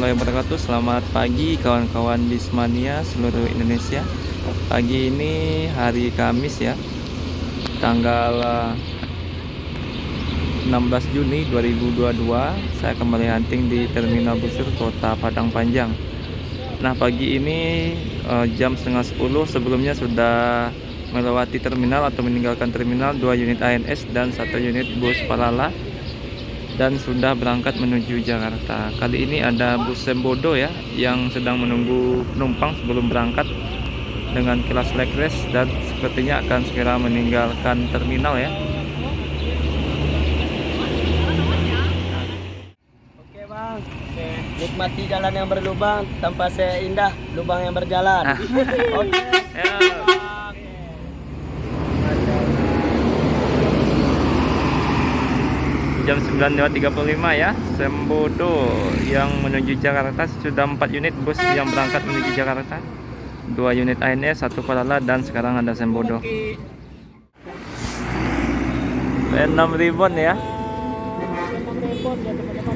warahmatullahi wabarakatuh. Selamat pagi kawan-kawan Bismania seluruh Indonesia. Pagi ini hari Kamis ya, tanggal 16 Juni 2022. Saya kembali hunting di Terminal Busur Kota Padang Panjang. Nah, pagi ini jam setengah 10 sebelumnya sudah melewati terminal atau meninggalkan terminal 2 unit ANS dan 1 unit bus Palala, dan sudah berangkat menuju Jakarta. Kali ini ada bus Sembodo ya, yang sedang menunggu penumpang sebelum berangkat dengan kelas leg race, dan sepertinya akan segera meninggalkan terminal ya. Oke bang, nikmati jalan yang berlubang tanpa seindah lubang yang berjalan. Oke. Ya. Jam 9.35 ya, Sembodo yang menuju Jakarta. Sudah 4 unit bus yang berangkat menuju Jakarta, 2 unit ANS, 1 Palala, dan sekarang ada Sembodo. 6 ribbon ya,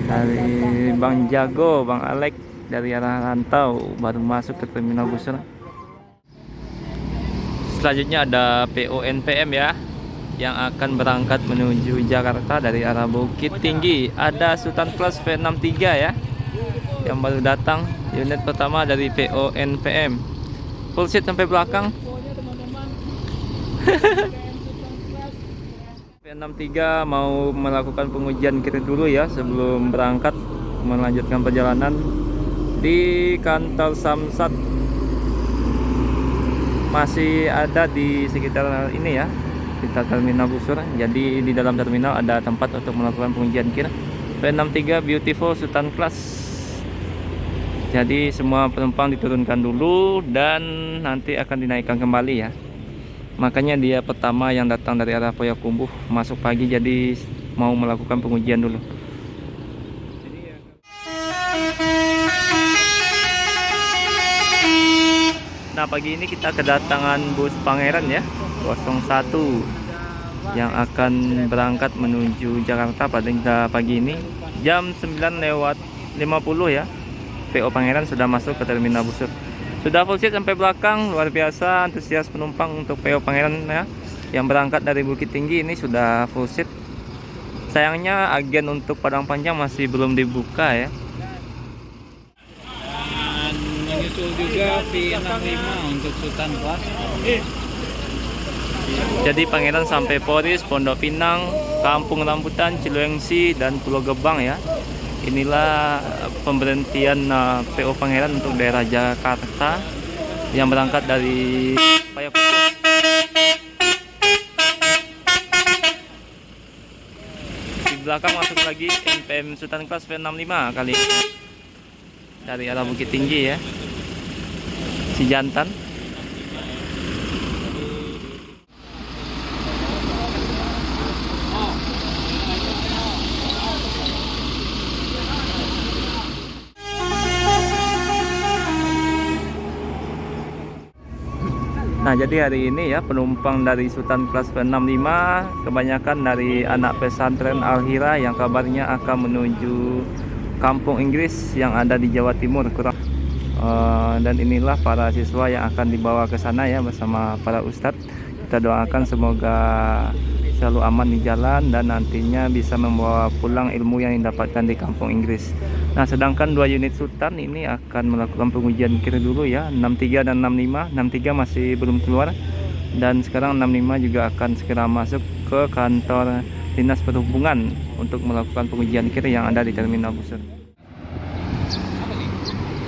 dari Bang Jago, Bang Alek dari arah Rantau baru masuk ke Terminal Busur. Selanjutnya ada PO NPM ya, yang akan berangkat menuju Jakarta dari arah Bukit Tinggi. Ada Sultan Plus V63 ya, yang baru datang. Unit pertama dari PO NPM, full seat sampai belakang. V63 mau melakukan pengujian kiri dulu ya sebelum berangkat melanjutkan perjalanan di kantor Samsat. Masih ada di sekitar ini ya, kita Terminal Busur. Jadi di dalam terminal ada tempat untuk melakukan pengujian kir. V63 Beautiful Sultan Class. Jadi semua penumpang diturunkan dulu dan nanti akan dinaikkan kembali ya. Makanya dia pertama yang datang dari arah Payakumbuh, masuk pagi, jadi mau melakukan pengujian dulu. Nah, pagi ini kita kedatangan bus Pangeran ya, 01, yang akan berangkat menuju Jakarta pada pagi ini jam 9.50 ya. PO Pangeran sudah masuk ke Terminal Busur. Sudah full seat sampai belakang. Luar biasa antusias penumpang untuk PO Pangeran ya, yang berangkat dari Bukit Tinggi ini sudah full seat. Sayangnya agen untuk Padang Panjang masih belum dibuka ya. Dan menyusul juga V65 untuk Sultan Class. Jadi Pangeran sampai Poris, Pondok Pinang, Kampung Rambutan, Cilengsi, dan Pulau Gebang ya. Inilah pemberhentian PO Pangeran untuk daerah Jakarta yang berangkat dari Payakumbuh. Di belakang masuk lagi NPM Sultan Class V65 kali ini dari arah Bukit Tinggi ya, Cijantan. Nah, jadi hari ini ya penumpang dari Sultan Class V65 kebanyakan dari anak pesantren Al-Hira yang kabarnya akan menuju Kampung Inggris yang ada di Jawa Timur. Dan inilah para siswa yang akan dibawa ke sana ya bersama para ustadz. Kita doakan semoga selalu aman di jalan dan nantinya bisa membawa pulang ilmu yang didapatkan di Kampung Inggris. Nah, sedangkan 2 unit Sultan ini akan melakukan pengujian kir dulu ya, 63 dan 65. 63 masih belum keluar, dan sekarang 65 juga akan segera masuk ke kantor Dinas Perhubungan untuk melakukan pengujian kir yang ada di Terminal Busur.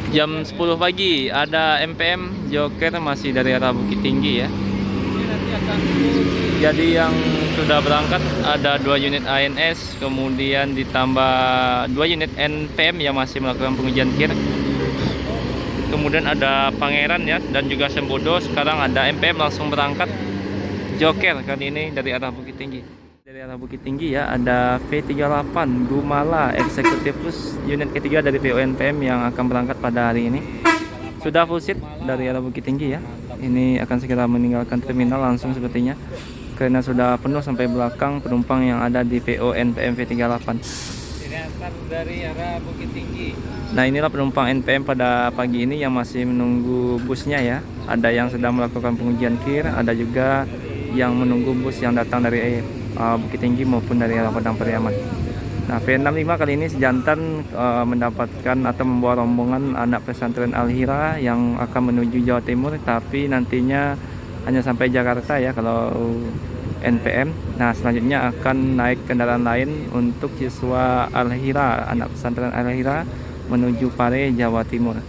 Jam 10 pagi ada MPM Joker masih dari arah Bukit Tinggi ya. Jadi yang sudah berangkat ada 2 unit ANS, kemudian ditambah 2 unit NPM yang masih melakukan pengujian kir. Kemudian ada Pangeran ya, dan juga Sembodo. Sekarang ada MPM langsung berangkat Joker kali ini dari arah Bukit Tinggi. Dari arah Bukit Tinggi ya, ada V38 Gumala Eksekutif Plus unit ketiga dari PO NPM yang akan berangkat pada hari ini. Sudah full seat dari arah Bukit Tinggi ya. Ini akan segera meninggalkan terminal langsung sepertinya, karena sudah penuh sampai belakang penumpang yang ada di PO NPM V38. Dasar dari arah Bukit Tinggi. Nah, inilah penumpang NPM pada pagi ini yang masih menunggu busnya ya. Ada yang sedang melakukan pengujian kir, ada juga yang menunggu bus yang datang dari Bukit Tinggi maupun dari arah Padang Pariaman. Nah, V65 kali ini sejantan mendapatkan atau membawa rombongan anak pesantren Al-Hira yang akan menuju Jawa Timur, tapi nantinya hanya sampai Jakarta ya kalau NPM. Nah, selanjutnya akan naik kendaraan lain untuk siswa Al-Hira, anak pesantren Al-Hira menuju Pare, Jawa Timur.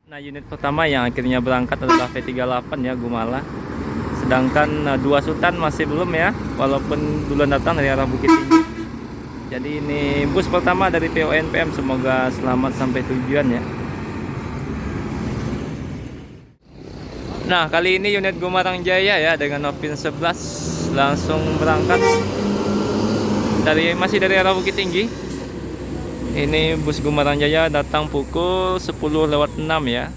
Nah, unit pertama yang akhirnya berangkat adalah V38 ya, Gumala. Sedangkan dua Sultan masih belum ya, walaupun duluan datang dari arah Bukit Tinggi. Jadi ini bus pertama dari PO NPM, semoga selamat sampai tujuan ya. Nah, kali ini unit Gumarang Jaya ya dengan Nopin 11 langsung berangkat masih dari arah Bukit Tinggi. Ini bus Gumarang Jaya datang pukul 10:06 ya.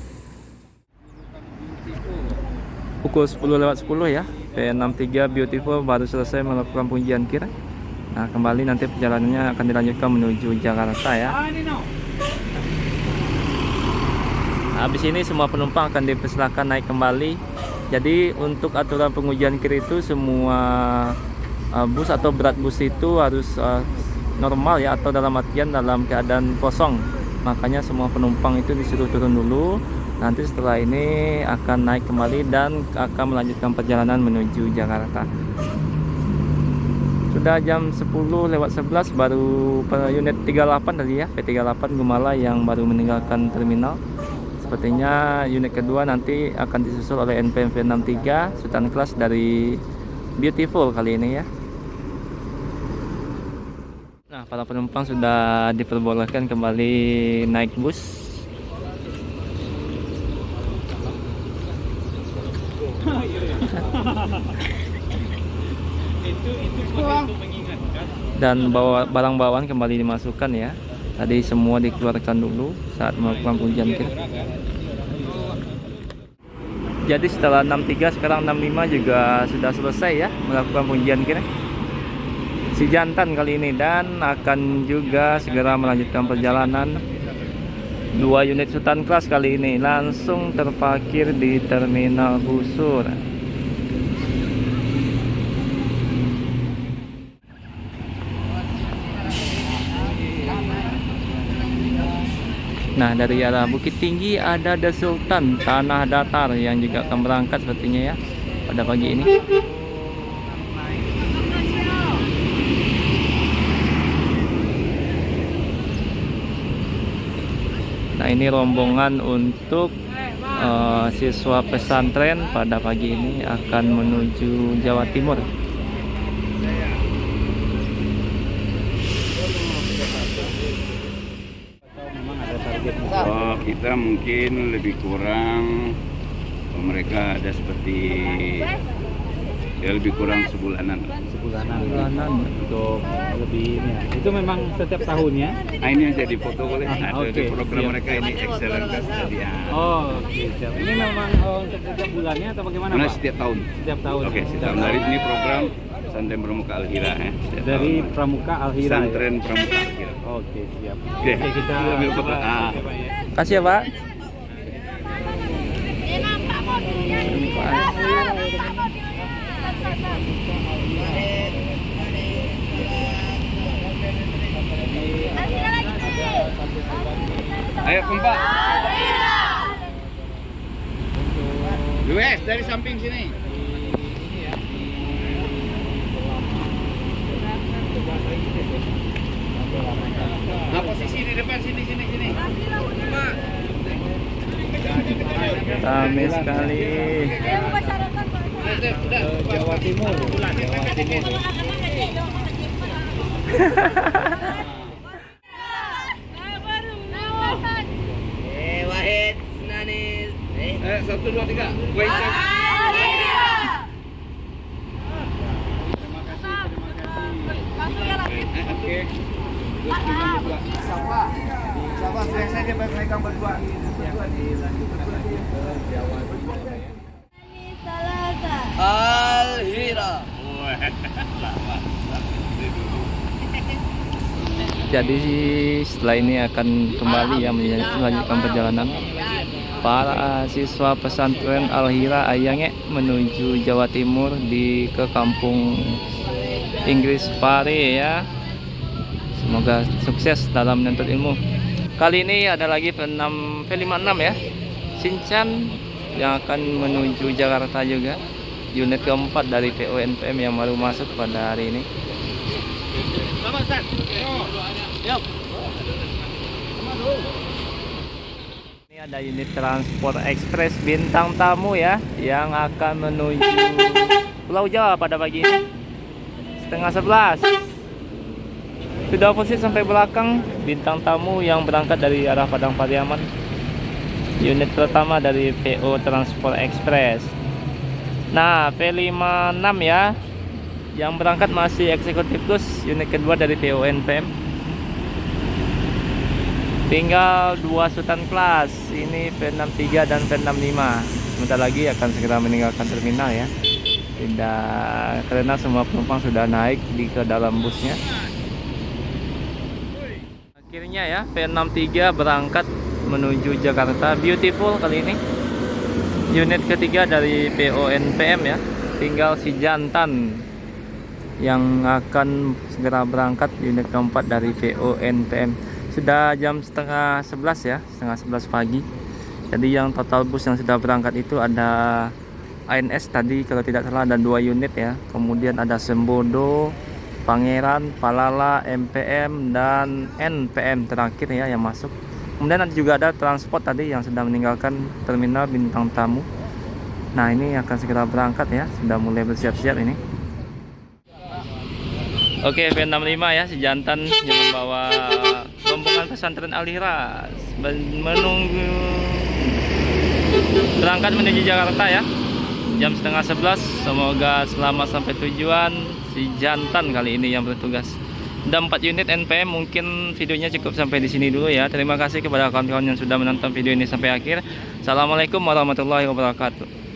Pukul 10:10 ya. V63 Beautiful baru selesai melakukan pengujian kir. Nah, kembali nanti perjalanannya akan dilanjutkan menuju Jakarta ya. Habis ini semua penumpang akan dipersilakan naik kembali. Jadi untuk aturan pengujian kir itu semua bus atau berat bus itu harus normal ya, atau dalam artian dalam keadaan kosong. Makanya semua penumpang itu disuruh turun dulu. Nanti setelah ini akan naik kembali dan akan melanjutkan perjalanan menuju Jakarta. Sudah jam 10:11 baru unit 38 tadi ya, P38 Gumala yang baru meninggalkan terminal. Sepertinya unit kedua nanti akan disusul oleh NPM V63 Sultan Class dari Beautiful kali ini ya. Nah, para penumpang sudah diperbolehkan kembali naik bus. Dan barang bawaan kembali dimasukkan ya. Tadi semua dikeluarkan dulu saat melakukan pengujian kir. Jadi setelah 63 sekarang 65 juga sudah selesai ya melakukan pengujian kir. Si jantan kali ini, dan akan juga segera melanjutkan perjalanan. Dua unit Sultan Class kali ini langsung terparkir di terminal Busur. Nah, dari arah Bukit Tinggi ada The Sultan Tanah Datar yang juga akan berangkat sepertinya ya pada pagi ini. Nah, ini rombongan untuk siswa pesantren pada pagi ini akan menuju Jawa Timur. Oh, kita mungkin lebih kurang, mereka ada seperti ya lebih kurang sebulanan untuk lebih ini ya. Itu memang setiap tahunnya. Nah, ini yang jadi foto boleh. Ada Oke, di program siap. mereka ini excellent kan jadi ya. Oh, oke, siap. Ini memang untuk setiap bulannya atau bagaimana, Karena Pak? setiap tahun. Setiap tahun. Oke, setiap tahun. Dari ini program Pesantren Pramuka Al-Hira ya. Setiap Dari tahun. Pramuka Al-Hira. Ya? Pesantren Pramuka Al-Hira. Oke, siap. Oke, kita ambil foto. coba, Ah. Pak, ya. Kasih ya, Pak. Ayo kompak. Luwes dari samping sini. Nah, posisi di depan sini. Rame sekali. Jawa Timur. Wahid Senanis. 1, 2, 3. Wait. Oke. Siapa saya saja mereka berdua. Al-Hira. Wah, lama. Dari dulu. Jadi setelah ini akan kembali ya melanjutkan perjalanan para siswa pesantren Al-Hira Ayange menuju Jawa Timur ke kampung Inggris Pare ya. Semoga sukses dalam menuntut ilmu. Kali ini ada lagi V56 ya, Shinchan yang akan menuju Jakarta juga. Unit keempat dari PO/NPM yang baru masuk pada hari ini. Ini ada unit transport ekspres bintang tamu ya, yang akan menuju Pulau Jawa pada pagi ini. 10:30. Sudah posisi sampai belakang bintang tamu yang berangkat dari arah Padang Pariaman. Unit pertama dari PO Transport Express. Nah, V56 ya, yang berangkat masih eksekutif plus, unit kedua dari PO/NPM. Tinggal 2 Sultan Class, ini V63 dan V65. Sebentar lagi akan segera meninggalkan terminal ya. Tidak, karena semua penumpang sudah naik ke dalam busnya. Akhirnya ya, V63 berangkat menuju Jakarta. Beautiful kali ini. Unit ketiga dari PO/NPM ya. Tinggal si Jantan yang akan segera berangkat, unit keempat dari PO/NPM. Sudah jam 10:30 ya, 10:30 pagi. Jadi yang total bus yang sudah berangkat itu ada ANS tadi kalau tidak salah ada 2 unit ya. Kemudian ada Sembodo, Pangeran, Palala, MPM dan NPM terakhir ya yang masuk. Kemudian juga ada transport tadi yang sudah meninggalkan terminal bintang tamu. Nah, ini akan segera berangkat ya, sudah mulai bersiap-siap ini. Oke, V65 ya, si Jantan yang membawa rombongan pesantren Al-Hira menunggu berangkat menuju Jakarta ya. Jam 10:30. Semoga selamat sampai tujuan. Si Jantan kali ini yang bertugas. Ada 4 unit NPM. Mungkin videonya cukup sampai di sini dulu ya. Terima kasih kepada kawan-kawan yang sudah menonton video ini sampai akhir. Assalamualaikum warahmatullahi wabarakatuh.